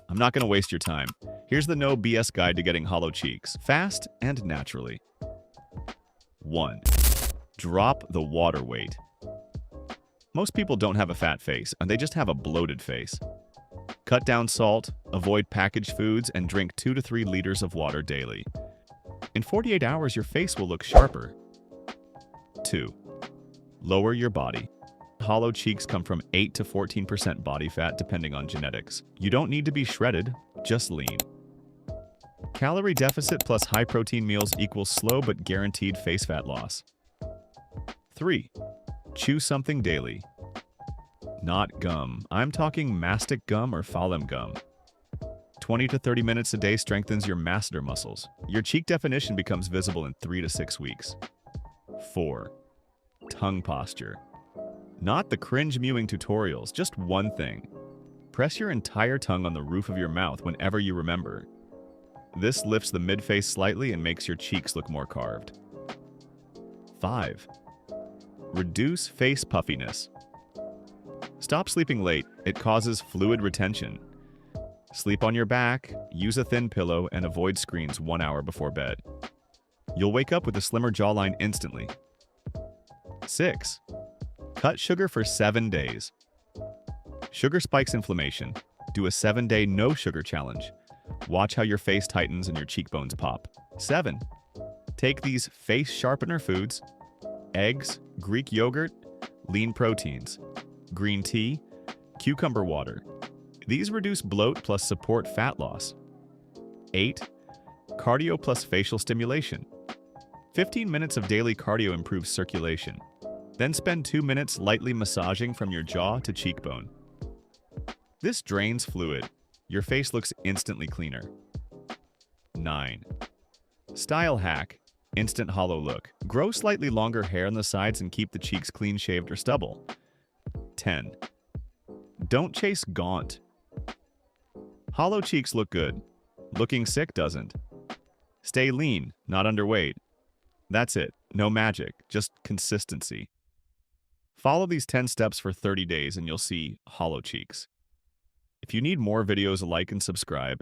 I'm not going to waste your time. Here's the no BS guide to getting hollow cheeks, fast and naturally. 1. Drop the water weight. Most people don't have a fat face, and they just have a bloated face. Cut down salt, avoid packaged foods, and drink 2 to 3 liters of water daily. In 48 hours, your face will look sharper. 2. Lower your body. Hollow cheeks come from 8 to 14% body fat depending on genetics. You don't need to be shredded, just lean. Calorie deficit plus high-protein meals equals slow but guaranteed face fat loss. 3. Chew something daily. Not gum. I'm talking mastic gum or phylum gum. 20 to 30 minutes a day strengthens your masseter muscles. Your cheek definition becomes visible in 3 to 6 weeks. 4. Tongue posture. Not the cringe mewing tutorials, just one thing. Press your entire tongue on the roof of your mouth whenever you remember. This lifts the mid-face slightly and makes your cheeks look more carved. 5. Reduce face puffiness. Stop sleeping late. It causes fluid retention. Sleep on your back, use a thin pillow, and avoid screens 1 hour before bed. You'll wake up with a slimmer jawline instantly. 6. Cut sugar for 7 days. Sugar spikes inflammation. Do a 7-day no-sugar challenge. Watch how your face tightens and your cheekbones pop. 7. Take these face sharpener foods: eggs, Greek yogurt, lean proteins, green tea, cucumber water. These reduce bloat plus support fat loss. 8. Cardio plus facial stimulation. 15 minutes of daily cardio improves circulation. Then spend 2 minutes lightly massaging from your jaw to cheekbone. This drains fluid. Your face looks instantly cleaner. 9. Style hack. Instant hollow look. Grow slightly longer hair on the sides and keep the cheeks clean-shaved or stubble. 10. Don't chase gaunt. Hollow cheeks look good. Looking sick doesn't. Stay lean, not underweight. That's it. No magic, just consistency. Follow these 10 steps for 30 days and you'll see hollow cheeks. If you need more videos, like and subscribe.